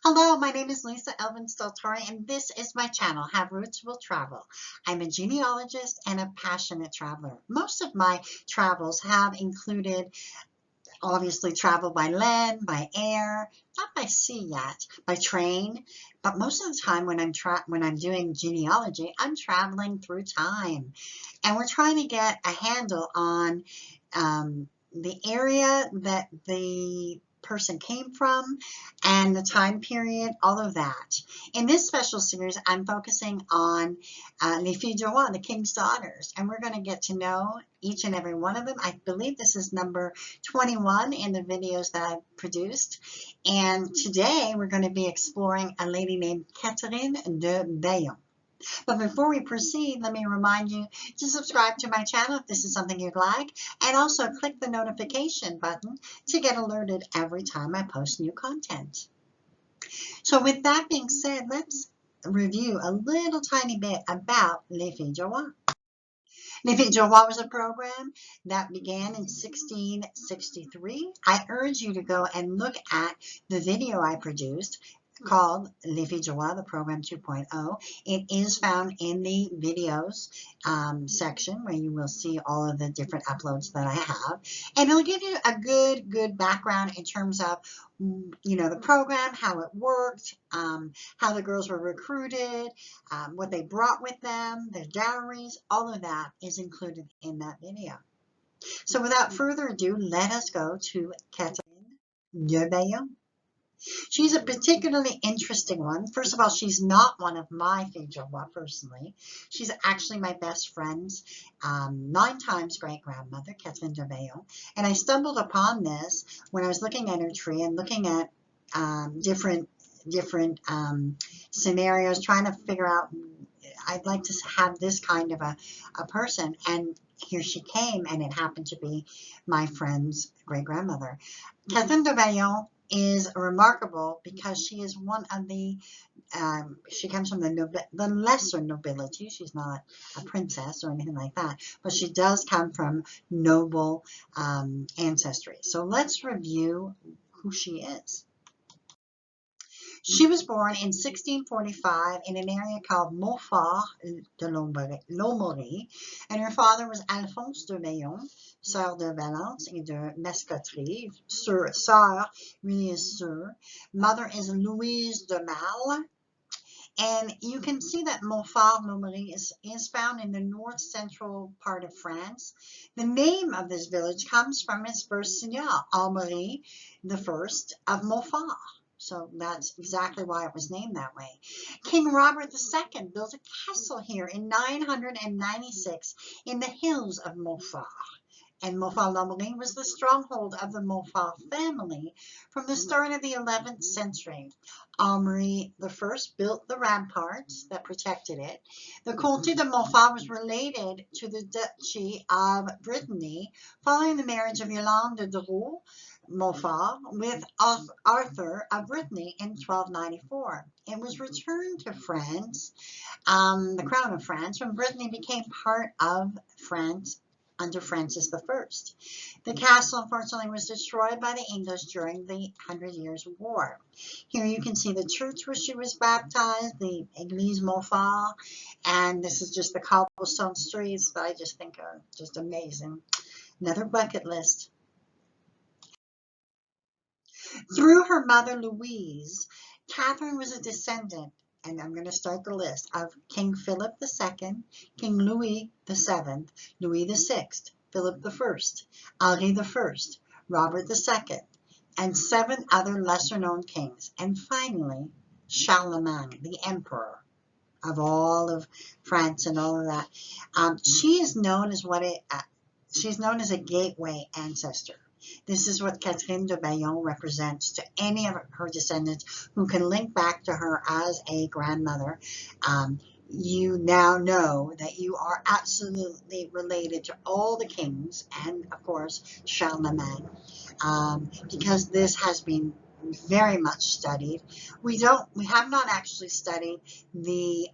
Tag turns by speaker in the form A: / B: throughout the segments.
A: Hello, my name is Lisa Elvin Steltori, and this is my channel, Have Roots Will Travel. I'm a genealogist and a passionate traveler. Most of my travels have included, obviously, travel by land, by air, not by sea yet, by train. But most of the time when I'm doing genealogy, I'm traveling through time, and we're trying to get a handle on the area that the person came from and the time period, all of that. In this special series, I'm focusing on Leafy Joel, the king's daughters, and we're going to get to know each and every one of them. I believe this is number 21 in the videos that I've produced, and today we're going to be exploring a lady named Catheirne de Baillon. But before we proceed, let me remind you to subscribe to my channel if this is something you'd like, and also click the notification button to get alerted every time I post new content. So with that being said, let's review a little tiny bit about Leafy Joel. Leafy Joel was a program that began in 1663. I urge you to go and look at the video I produced called Leafy Joel, the program 2.0. It is found in the videos section where you will see all of the different uploads that I have, and it'll give you a good background in terms of the program, how it worked, how the girls were recruited, what they brought with them, their dowries. All of that is included in that video. So without further ado, let us go to Catheirne de Baillon. She's a particularly interesting one. First of all, she's not one of my Fille Joel personally. She's actually my best friend's 9 times great-grandmother, Catheirne de Baillon. And I stumbled upon this when I was looking at her tree and looking at different scenarios, trying to figure out, I'd like to have this kind of a person. And here she came, and it happened to be my friend's great-grandmother. Catheirne de Baillon is remarkable because she is one of the, she comes from the lesser nobility. She's not a princess or anything like that, but she does come from noble ancestry. So let's review who she is. She was born in 1645 in an area called Moffat de Lomerie, and her father was Alphonse de Baillon, sœur de Valence et de Mescoterie, sœur, really is sœur. Mother is Louise de Malle, and you can see that Moffat Lomerie is found in the north-central part of France. The name of this village comes from its first seigneur, Henri the First of Moffat. So that's exactly why it was named that way. King Robert II built a castle here in 996 in the hills of Moffat. And Moffat-Lomerie was the stronghold of the Moffat family from the start of the 11th century. Henri I built the ramparts that protected it. The Comté de Moffat was related to the Duchy of Brittany following the marriage of Yolande de Roux, Moffat, with Arthur of Brittany in 1294. It was returned to France, the crown of France, when Brittany became part of France under Francis I. The castle, unfortunately, was destroyed by the English during the 100 Years' War. Here you can see the church where she was baptized, the Église Moffat, and this is just the cobblestone streets that I just think are just amazing. Another bucket list. Through her mother Louise, Catheirne was a descendant, and I'm going to start the list, of King Philip II, King Louis VII, Louis VI, Philip I, Henri I, Robert II, and 7 other lesser-known kings, and finally Charlemagne, the emperor of all of France and all of that. She is known as she's known as a gateway ancestor. This is what Catheirne de Baillon represents to any of her descendants who can link back to her as a grandmother. You now know that you are absolutely related to all the kings and, of course, Charlemagne, because this has been very much studied. We have not actually studied the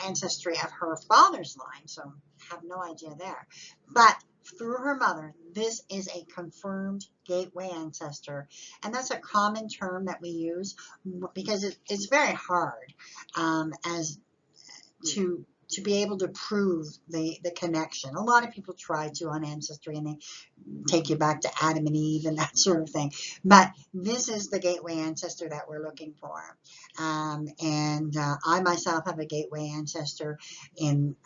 A: ancestry of her father's line, so have no idea there. But through her mother, this is a confirmed gateway ancestor. And that's a common term that we use because it's very hard as to be able to prove the connection. A lot of people try to on Ancestry and they take you back to Adam and Eve and that sort of thing. But this is the gateway ancestor that we're looking for. I myself have a gateway ancestor in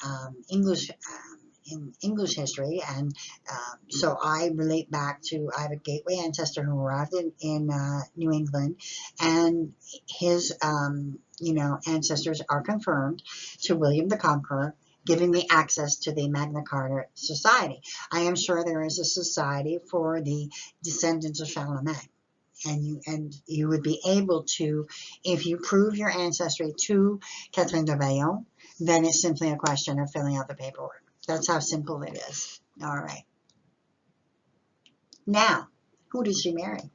A: English history, and so I relate back to, I have a gateway ancestor who arrived in New England, and his ancestors are confirmed to William the Conqueror, giving me access to the Magna Carta Society. I am sure there is a society for the descendants of Charlemagne. And you would be able to, if you prove your ancestry to Catheirne de Baillon, then it's simply a question of filling out the paperwork. That's how simple it is. All right. Now, who did she marry?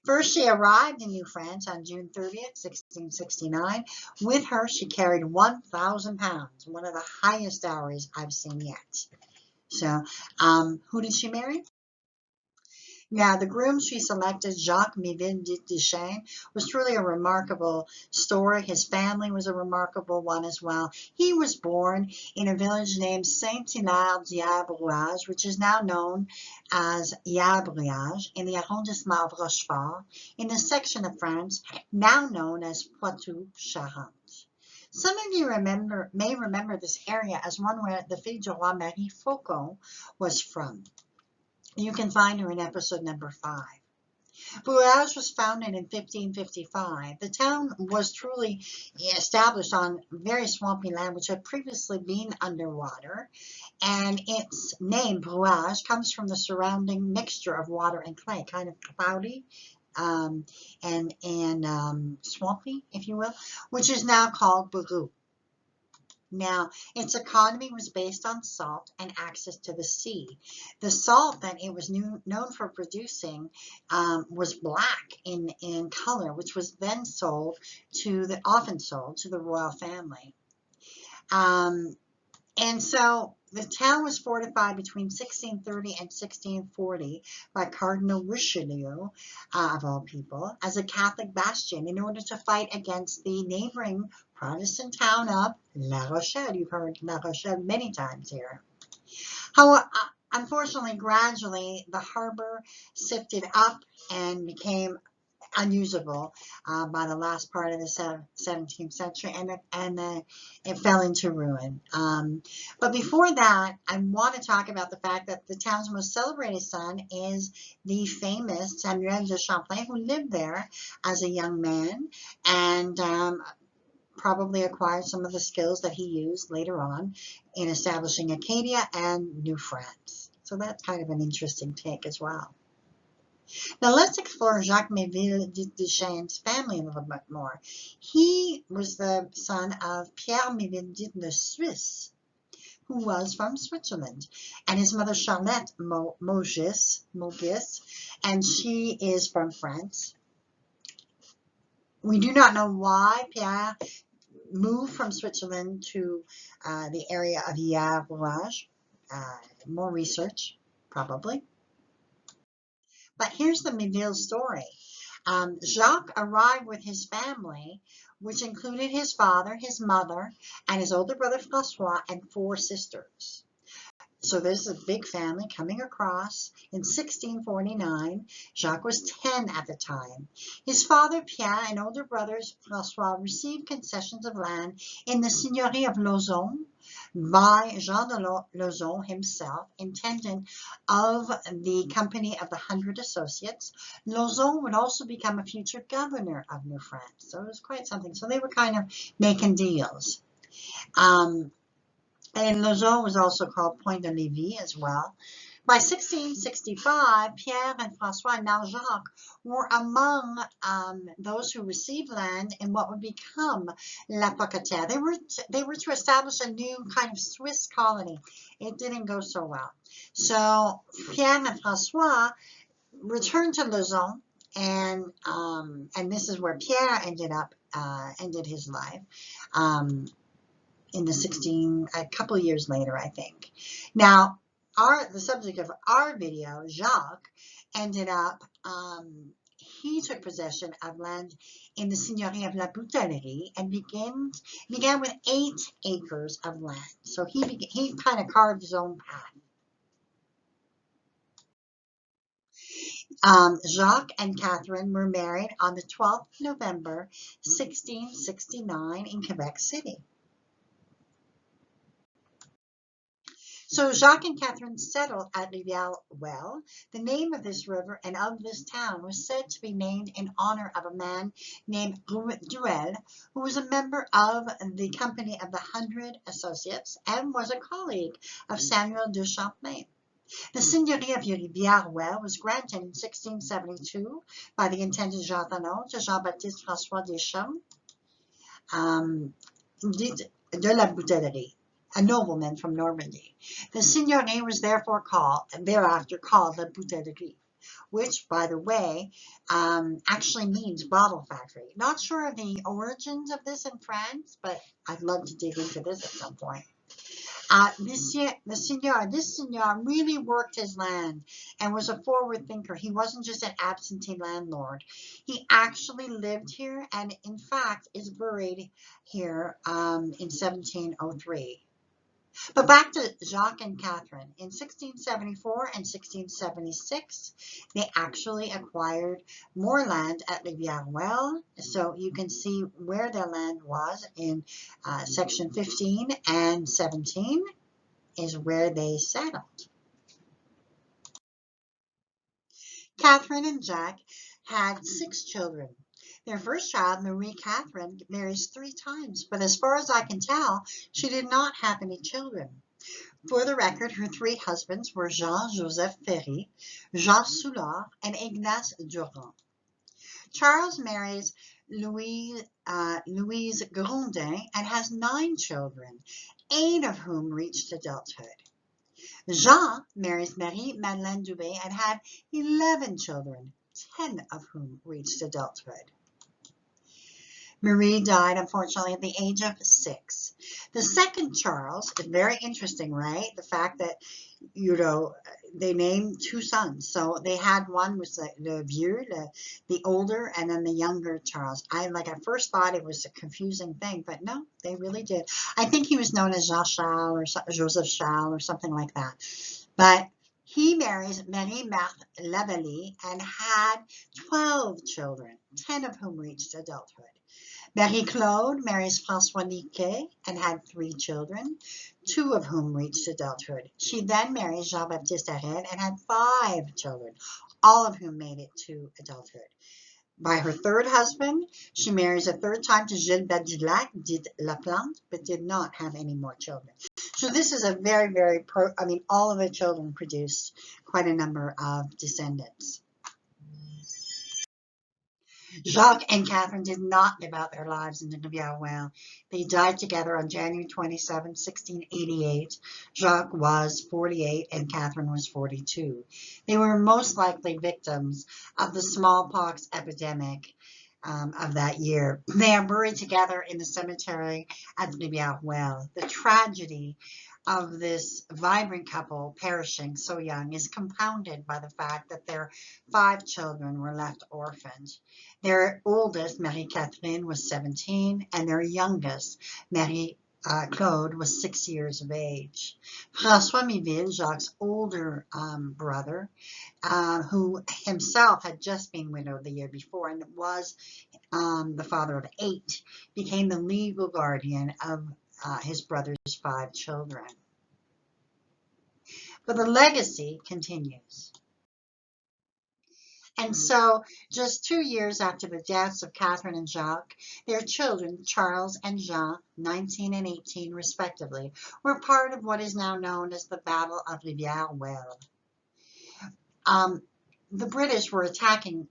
A: First, she arrived in New France on June 30th, 1669. With her, she carried 1,000 pounds, one of the highest dowries I've seen yet. So, who did she marry? Now, the groom she selected, Jacques Miville de was truly a remarkable story. His family was a remarkable one as well. He was born in a village named Saint-Hilaire-d'Yabrouage, which is now known as Yabrouage, in the arrondissement of Rochefort, in the section of France now known as Poitou-Charentes. Some of you may remember this area as one where the Fille Joel Marie Faucon was from. You can find her in episode number 5. Brouage was founded in 1555. The town was truly established on very swampy land, which had previously been underwater. And its name, Brouage, comes from the surrounding mixture of water and clay, kind of cloudy and swampy, if you will, which is now called Brou. Now, its economy was based on salt and access to the sea. The salt that it was known for producing was black in color, which was then often sold to the royal family. And so the town was fortified between 1630 and 1640 by Cardinal Richelieu, of all people, as a Catholic bastion in order to fight against the neighboring Protestant town of La Rochelle. You've heard La Rochelle many times here. However, unfortunately, gradually, the harbor sifted up and became unusable by the last part of the 17th century, and it fell into ruin. But before that, I want to talk about the fact that the town's most celebrated son is the famous Samuel de Champlain, who lived there as a young man and probably acquired some of the skills that he used later on in establishing Acadia and New France. So that's kind of an interesting take as well. Now let's explore Jacques Miville Duchesne's family a little bit more. He was the son of Pierre Miville de Suisse, who was from Switzerland, and his mother Charlotte Mogis, and she is from France. We do not know why Pierre moved from Switzerland to the area of Yabrouage. More research, probably. But here's the Miville story. Jacques arrived with his family, which included his father, his mother, and his older brother Francois, and 4 sisters. So there's a big family coming across in 1649. Jacques was 10 at the time. His father, Pierre, and older brothers, Francois, received concessions of land in the Seigneurie of Lauzon by Jean de Lauzon himself, intendant of the Company of the 100 Associates. Lauzon would also become a future governor of New France. So it was quite something. So they were kind of making deals. And Lauzon was also called Point de Levis as well. By 1665, Pierre and Francois, now Jacques, were among those who received land in what would become La Pocatière. They were to establish a new kind of Swiss colony. It didn't go so well. So Pierre and Francois returned to Lauzon, and this is where Pierre ended his life. In the a couple of years later, I think. Now, the subject of our video, Jacques, ended up, he took possession of land in the Seigneurie of La Boutellerie and began with 8 acres of land. So he kind of carved his own path. Jacques and Catheirne were married on the 12th of November, 1669 in Quebec City. So Jacques and Catheirne settled at Miville. The name of this river and of this town was said to be named in honor of a man named Joel, who was a member of the Company of the 100 Associates and was a colleague of Samuel de Champlain. The Seigneurie of Rivière-Well was granted in 1672 by the intendant Jean to Jean-Baptiste François Deschamps de la Boutellerie, a nobleman from Normandy. The seigneurie was thereafter called La Boutellerie, which, by the way, actually means bottle factory. Not sure of the origins of this in France, but I'd love to dig into this at some point. This seigneur really worked his land and was a forward thinker. He wasn't just an absentee landlord. He actually lived here and, in fact, is buried here in 1703. But back to Jacques and Catheirne. In 1674 and 1676, they actually acquired more land at Rivière-Well. So you can see where their land was in section 15 and 17 is where they settled. Catheirne and Jacques had 6 children. Their first child, Marie Catheirne, marries 3 times, but as far as I can tell, she did not have any children. For the record, her 3 husbands were Jean-Joseph Ferry, Jacques Soulard, and Ignace Durand. Charles marries Louise Grondin and has 9 children, 8 of whom reached adulthood. Jean marries Marie-Madeleine Dubé and had 11 children, 10 of whom reached adulthood. Marie died, unfortunately, at the age of 6. The second Charles is very interesting, right? The fact that, they named 2 sons. So they had one was the vieux, the older, and then the younger Charles. I at first thought it was a confusing thing, but no, they really did. I think he was known as Jacques or Joseph Charles or something like that. But he marries Marie-Marthe Lavallee and had 12 children, 10 of whom reached adulthood. Marie-Claude marries François Niquet and had 3 children, 2 of whom reached adulthood. She then marries Jean-Baptiste Arède and had 5 children, all of whom made it to adulthood. By her third husband, she marries a third time to Gilles Badillac, dit Laplante, but did not have any more children. So this is a very, very, all of the children produced quite a number of descendants. Jacques and Catheirne did not live out their lives in the Rivière-Well. They died together on January 27, 1688. Jacques was 48 and Catheirne was 42. They were most likely victims of the smallpox epidemic of that year. They are buried together in the cemetery at Rivière-Well. The tragedy of this vibrant couple perishing so young is compounded by the fact that their 5 children were left orphaned. Their oldest, Marie-Catherine, was 17, and their youngest, Marie-Claude, was 6 years of age. François Miville, Jacques' older brother, who himself had just been widowed the year before and was the father of 8, became the legal guardian of his brother's 5 children. But the legacy continues. And so, just 2 years after the deaths of Catheirne and Jacques, their children, Charles and Jean, 19 and 18 respectively, were part of what is now known as the Battle of Rivière-Well. The British were attacking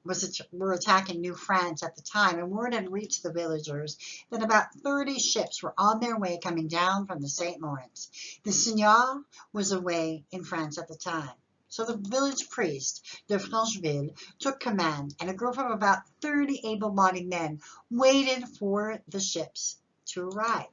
A: New France at the time, and word had reached the villagers that about 30 ships were on their way coming down from the St. Lawrence. The seigneur was away in France at the time. So the village priest de Francheville took command, and a group of about 30 able-bodied men waited for the ships to arrive.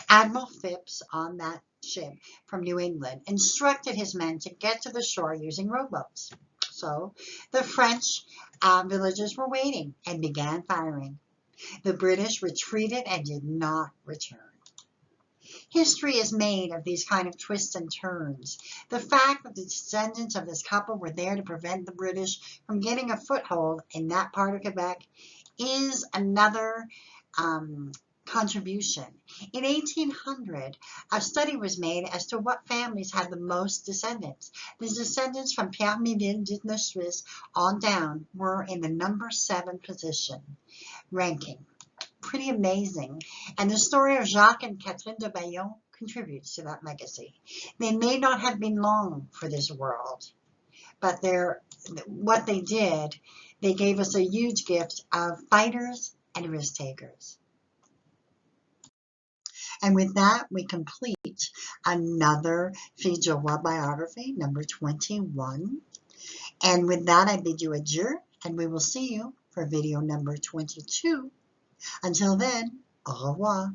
A: Admiral Phipps on that ship from New England, instructed his men to get to the shore using rowboats. So the French villagers were waiting and began firing. The British retreated and did not return. History is made of these kind of twists and turns. The fact that the descendants of this couple were there to prevent the British from getting a foothold in that part of Quebec is another contribution. In 1800, a study was made as to what families had the most descendants. The descendants from Pierre Miville, Duc de Suisse, on down were in the number 7 position ranking. Pretty amazing. And the story of Jacques and Catheirne de Baillon contributes to that legacy. They may not have been long for this world, but what they did, they gave us a huge gift of fighters and risk takers. And with that, we complete another Fille Joel biography, number 21. And with that, I bid you adieu, and we will see you for video number 22. Until then, au revoir.